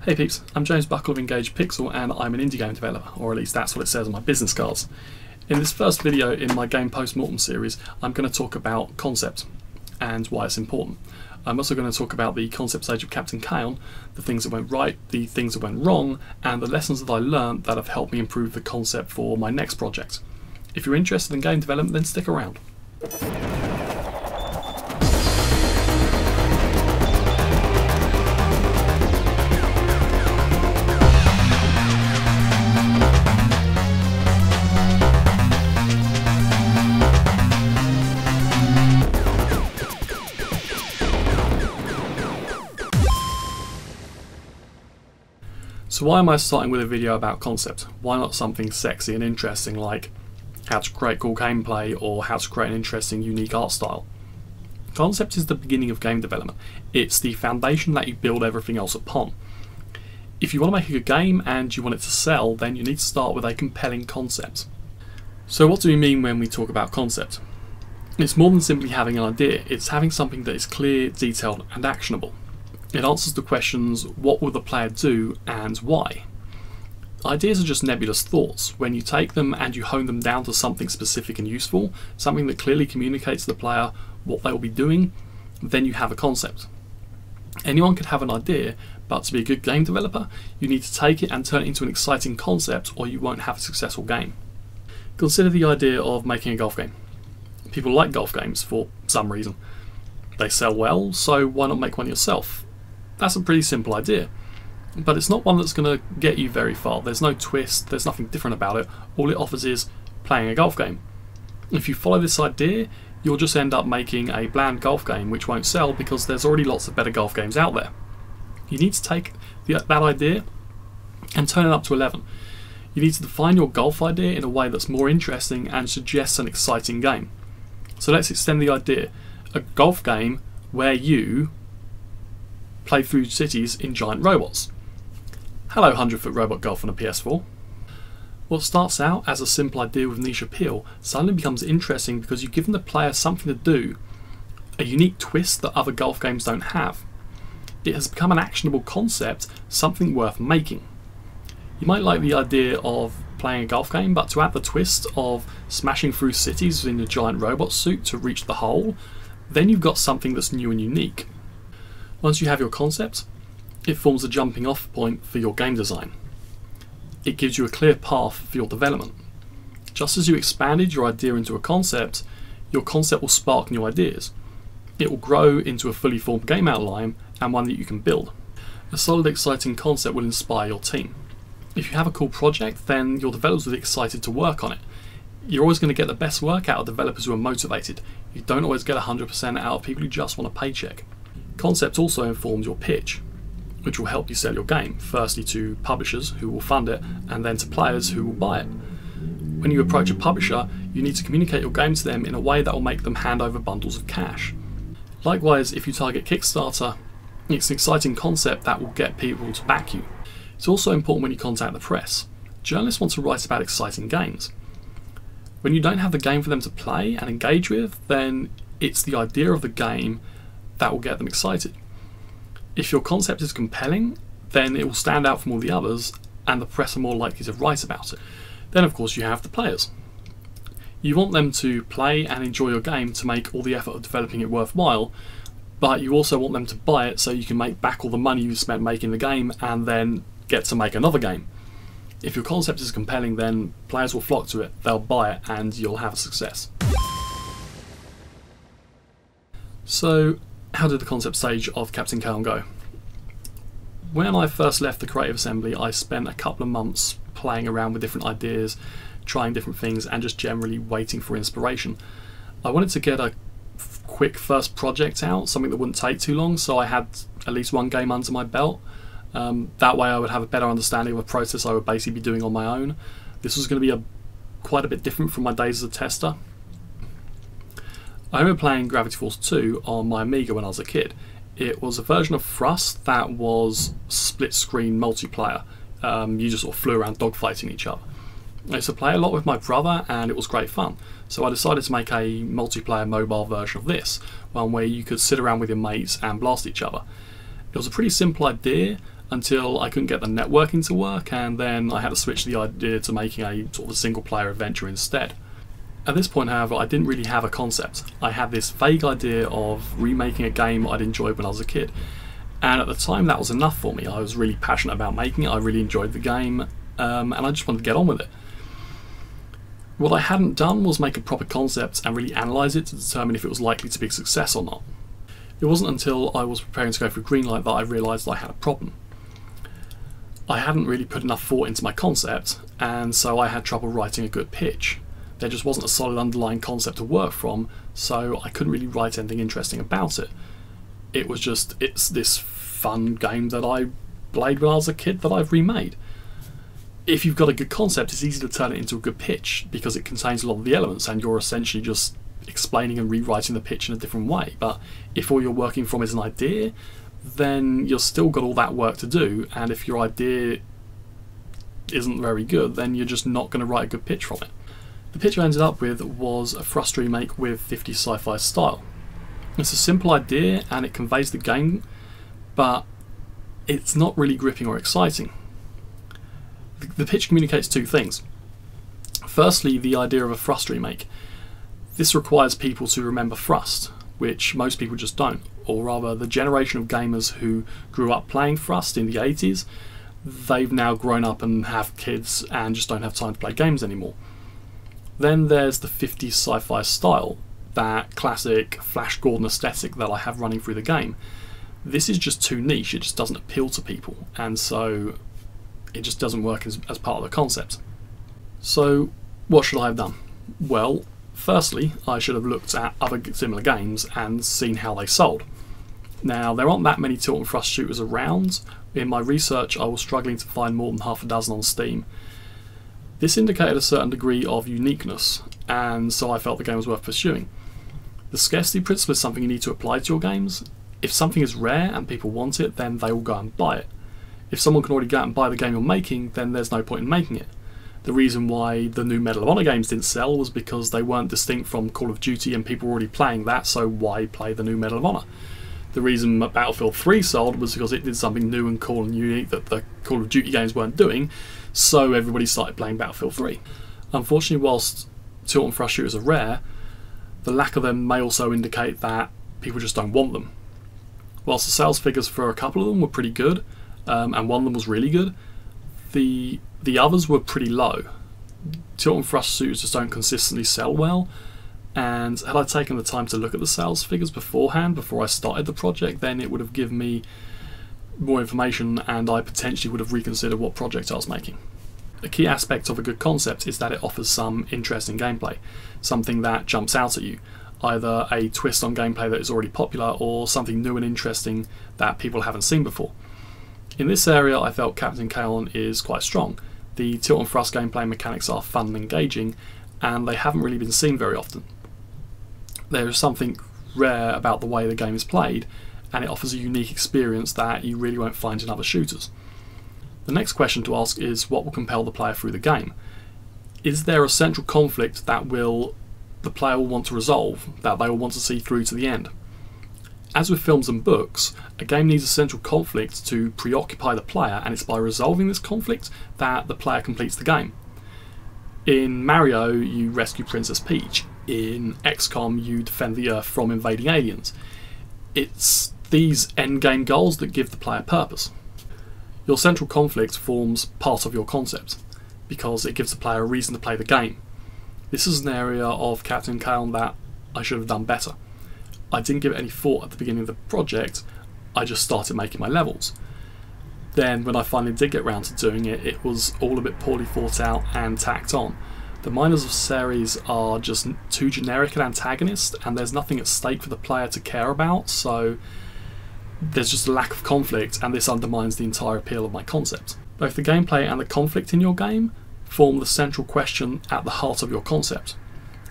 Hey peeps, I'm James Buckle of Engage Pixel and I'm an indie game developer, or at least that's what it says on my business cards. In this first video in my game Postmortem series, I'm going to talk about concept and why it's important. I'm also going to talk about the concept stage of Captain Kaon, the things that went right, the things that went wrong, and the lessons that I learned that have helped me improve the concept for my next project. If you're interested in game development, then stick around. So why am I starting with a video about concept? Why not something sexy and interesting like how to create cool gameplay or how to create an interesting, unique art style? Concept is the beginning of game development. It's the foundation that you build everything else upon. If you want to make a good game and you want it to sell, then you need to start with a compelling concept. So what do we mean when we talk about concept? It's more than simply having an idea. It's having something that is clear, detailed and actionable. It answers the questions, what will the player do and why? Ideas are just nebulous thoughts. When you take them and you hone them down to something specific and useful, something that clearly communicates to the player what they will be doing, then you have a concept. Anyone could have an idea, but to be a good game developer, you need to take it and turn it into an exciting concept or you won't have a successful game. Consider the idea of making a golf game. People like golf games for some reason. They sell well, so why not make one yourself? That's a pretty simple idea, but it's not one that's going to get you very far. There's no twist, there's nothing different about it. All it offers is playing a golf game. If you follow this idea, you'll just end up making a bland golf game which won't sell because there's already lots of better golf games out there. You need to take that idea and turn it up to 11. You need to define your golf idea in a way that's more interesting and suggests an exciting game. So let's extend the idea. A golf game where you play through cities in giant robots. Hello 100-foot robot golf on a PS4. What starts out as a simple idea with niche appeal suddenly becomes interesting because you've given the player something to do, a unique twist that other golf games don't have. It has become an actionable concept, something worth making. You might like the idea of playing a golf game, but to add the twist of smashing through cities in a giant robot suit to reach the hole, then you've got something that's new and unique. Once you have your concept, it forms a jumping off point for your game design. It gives you a clear path for your development. Just as you expanded your idea into a concept, your concept will spark new ideas. It will grow into a fully formed game outline and one that you can build. A solid, exciting concept will inspire your team. If you have a cool project, then your developers will be excited to work on it. You're always going to get the best work out of developers who are motivated. You don't always get 100% out of people who just want a paycheck. Concept also informs your pitch, which will help you sell your game, firstly to publishers who will fund it, and then to players who will buy it. When you approach a publisher, you need to communicate your game to them in a way that will make them hand over bundles of cash. Likewise, if you target Kickstarter, it's an exciting concept that will get people to back you. It's also important when you contact the press. Journalists want to write about exciting games. When you don't have the game for them to play and engage with, then it's the idea of the game that will get them excited. If your concept is compelling, then it will stand out from all the others and the press are more likely to write about it. Then of course you have the players. You want them to play and enjoy your game to make all the effort of developing it worthwhile, but you also want them to buy it so you can make back all the money you spent making the game and then get to make another game. If your concept is compelling, then players will flock to it, they'll buy it and you'll have a success. So how did the concept stage of Captain Kaon go? When I first left the Creative Assembly, I spent a couple of months playing around with different ideas, trying different things and just generally waiting for inspiration. I wanted to get a quick first project out, something that wouldn't take too long, so I had at least one game under my belt. That way I would have a better understanding of a process I would basically be doing on my own. This was going to be quite a bit different from my days as a tester. I remember playing Gravity Force 2 on my Amiga when I was a kid. It was a version of Thrust that was split screen multiplayer. You just sort of flew around dogfighting each other. I used to play a lot with my brother and it was great fun. So I decided to make a multiplayer mobile version of this, one where you could sit around with your mates and blast each other. It was a pretty simple idea, until I couldn't get the networking to work, and then I had to switch the idea to making a sort of a single player adventure instead. At this point, however, I didn't really have a concept. I had this vague idea of remaking a game I'd enjoyed when I was a kid, and at the time that was enough for me. I was really passionate about making it, I really enjoyed the game, and I just wanted to get on with it. What I hadn't done was make a proper concept and really analyse it to determine if it was likely to be a success or not. It wasn't until I was preparing to go for Greenlight that I realised I had a problem. I hadn't really put enough thought into my concept, and so I had trouble writing a good pitch. There just wasn't a solid underlying concept to work from, so I couldn't really write anything interesting about it. It was just, it's this fun game that I played when I was a kid that I've remade. If you've got a good concept, it's easy to turn it into a good pitch because it contains a lot of the elements and you're essentially just explaining and rewriting the pitch in a different way. But if all you're working from is an idea, then you've still got all that work to do, and if your idea isn't very good, then you're just not going to write a good pitch from it. The pitch I ended up with was a Thrust remake with 50s sci-fi style. It's a simple idea and it conveys the game, but it's not really gripping or exciting. The pitch communicates two things. Firstly, the idea of a Thrust remake. This requires people to remember Thrust, which most people just don't, or rather the generation of gamers who grew up playing Thrust in the 80s, they've now grown up and have kids and just don't have time to play games anymore. Then there's the 50s sci-fi style, that classic Flash Gordon aesthetic that I have running through the game. This is just too niche, it just doesn't appeal to people, and so it just doesn't work as part of the concept. So what should I have done? Well, firstly, I should have looked at other similar games and seen how they sold. Now, there aren't that many tilt and thrust shooters around. In my research, I was struggling to find more than half a dozen on Steam. This indicated a certain degree of uniqueness, and so I felt the game was worth pursuing. The scarcity principle is something you need to apply to your games. If something is rare and people want it, then they will go and buy it. If someone can already go out and buy the game you're making, then there's no point in making it. The reason why the new Medal of Honor games didn't sell was because they weren't distinct from Call of Duty and people were already playing that, so why play the new Medal of Honor? The reason Battlefield 3 sold was because it did something new and cool and unique that the Call of Duty games weren't doing, so everybody started playing Battlefield 3. Unfortunately, whilst tilt and thrust shooters are rare, the lack of them may also indicate that people just don't want them. Whilst the sales figures for a couple of them were pretty good, and one of them was really good, the others were pretty low. Tilt and thrust shooters just don't consistently sell well, and had I taken the time to look at the sales figures beforehand, before I started the project, then it would have given me more information and I potentially would have reconsidered what project I was making. A key aspect of a good concept is that it offers some interesting gameplay, something that jumps out at you, either a twist on gameplay that is already popular or something new and interesting that people haven't seen before. In this area, I felt Captain Kaon is quite strong. The tilt and thrust gameplay mechanics are fun and engaging, and they haven't really been seen very often. There is something rare about the way the game is played, and it offers a unique experience that you really won't find in other shooters. The next question to ask is what will compel the player through the game? Is there a central conflict that the player will want to resolve, that they will want to see through to the end? As with films and books, a game needs a central conflict to preoccupy the player, and it's by resolving this conflict that the player completes the game. In Mario, you rescue Princess Peach. In XCOM, you defend the Earth from invading aliens. It's these endgame goals that give the player purpose. Your central conflict forms part of your concept, because it gives the player a reason to play the game. This is an area of Captain Kaon that I should have done better. I didn't give it any thought at the beginning of the project, I just started making my levels. Then when I finally did get round to doing it, it was all a bit poorly thought out and tacked on. The miners of Ceres are just too generic an antagonist, and there's nothing at stake for the player to care about, so there's just a lack of conflict, and this undermines the entire appeal of my concept. Both the gameplay and the conflict in your game form the central question at the heart of your concept.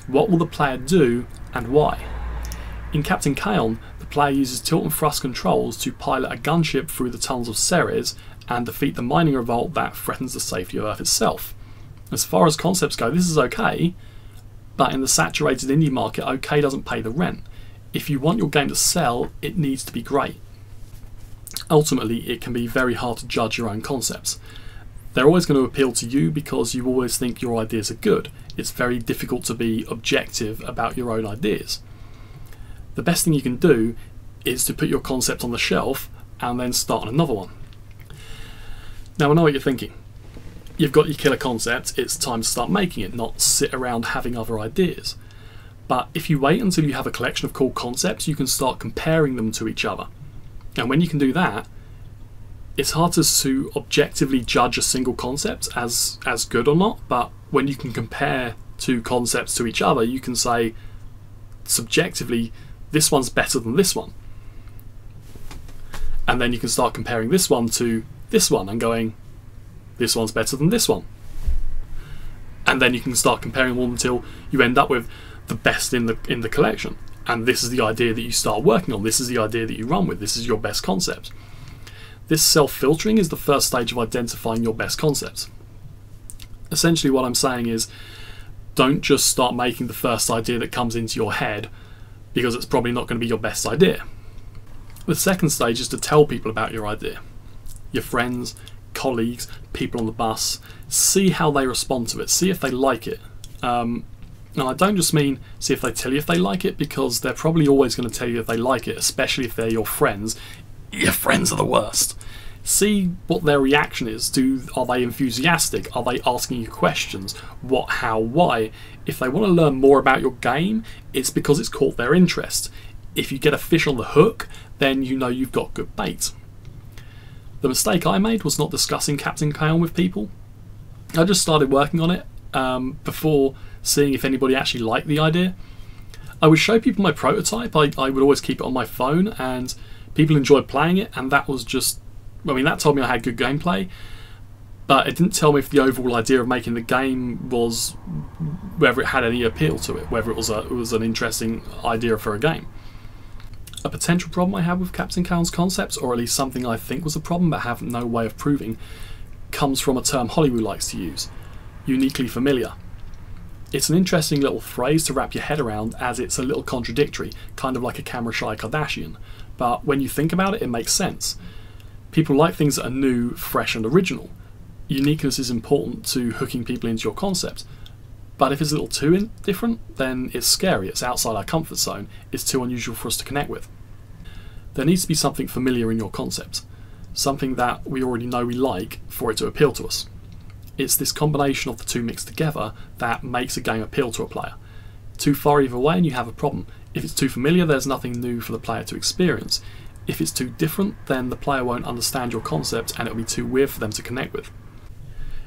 What will the player do, and why? In Captain Kaon, the player uses tilt and thrust controls to pilot a gunship through the tunnels of Ceres and defeat the mining revolt that threatens the safety of Earth itself. As far as concepts go, this is okay, but in the saturated indie market, okay doesn't pay the rent. If you want your game to sell, it needs to be great. Ultimately, it can be very hard to judge your own concepts. They're always going to appeal to you because you always think your ideas are good. It's very difficult to be objective about your own ideas. The best thing you can do is to put your concept on the shelf and then start on another one. Now, I know what you're thinking. You've got your killer concept, it's time to start making it, not sit around having other ideas. But if you wait until you have a collection of cool concepts, you can start comparing them to each other. And when you can do that, it's hard to objectively judge a single concept as good or not, but when you can compare two concepts to each other, you can say subjectively, this one's better than this one. And then you can start comparing this one to this one and going, this one's better than this one. And then you can start comparing them until you end up with the best in the collection. And this is the idea that you start working on. This is the idea that you run with. This is your best concept. This self-filtering is the first stage of identifying your best concepts. Essentially what I'm saying is, don't just start making the first idea that comes into your head, because it's probably not going to be your best idea. The second stage is to tell people about your idea. Your friends, colleagues, people on the bus. See how they respond to it. See if they like it. And I don't just mean see if they tell you if they like it, because they're probably always going to tell you if they like it, especially if they're your friends. Your friends are the worst. See what their reaction is. Are they enthusiastic? Are they asking you questions? What, how, why? If they want to learn more about your game, it's because it's caught their interest. If you get a fish on the hook, then you know you've got good bait. The mistake I made was not discussing Captain Kaon with people. I just started working on it before seeing if anybody actually liked the idea. I would show people my prototype. I would always keep it on my phone, and people enjoyed playing it, and that was just, I mean, that told me I had good gameplay, but it didn't tell me if the overall idea of making the game was, whether it had any appeal to it, whether it was an interesting idea for a game. A potential problem I have with Captain Kaon's concepts, or at least something I think was a problem but have no way of proving, comes from a term Hollywood likes to use: uniquely familiar. It's an interesting little phrase to wrap your head around, as it's a little contradictory, kind of like a camera-shy Kardashian. But when you think about it, it makes sense. People like things that are new, fresh and original. Uniqueness is important to hooking people into your concept. But if it's a little too different, then it's scary, it's outside our comfort zone, it's too unusual for us to connect with. There needs to be something familiar in your concept, something that we already know we like for it to appeal to us. It's this combination of the two mixed together that makes a game appeal to a player. Too far either way and you have a problem. If it's too familiar, there's nothing new for the player to experience. If it's too different, then the player won't understand your concept and it'll be too weird for them to connect with.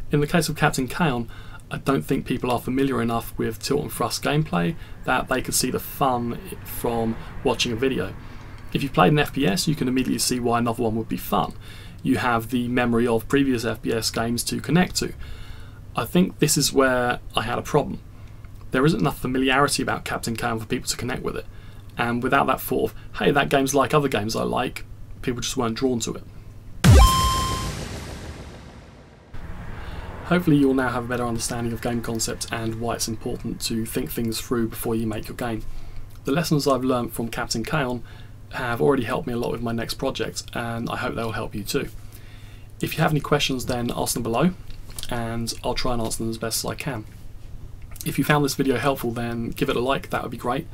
In the case of Captain Kaon, I don't think people are familiar enough with tilt and thrust gameplay that they could see the fun from watching a video. If you've played an FPS, you can immediately see why another one would be fun. You have the memory of previous FPS games to connect to. I think this is where I had a problem. There isn't enough familiarity about Captain Kaon for people to connect with it. And without that thought of, hey, that game's like other games I like, people just weren't drawn to it. Hopefully you'll now have a better understanding of game concepts and why it's important to think things through before you make your game. The lessons I've learned from Captain Kaon have already helped me a lot with my next project, and I hope they'll help you too. If you have any questions, then ask them below and I'll try and answer them as best as I can. If you found this video helpful, then give it a like, that would be great.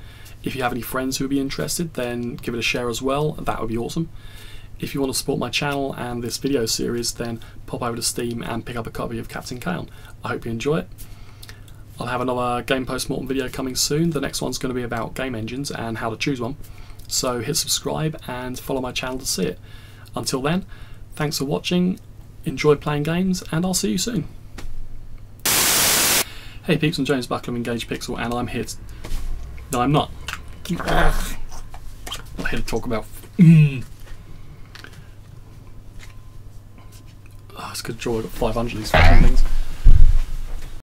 If you have any friends who would be interested, then give it a share as well, that would be awesome. If you want to support my channel and this video series, then pop over to Steam and pick up a copy of Captain Kaon. I hope you enjoy it. I'll have another game postmortem video coming soon. The next one's going to be about game engines and how to choose one. So hit subscribe and follow my channel to see it. Until then, thanks for watching, enjoy playing games, and I'll see you soon. Hey Peeps, I'm James Buckler of Engage Pixel, and I'm here to... No, I'm not. I'm here to talk about... Oh, it's a good draw, I got 500 of these fucking things.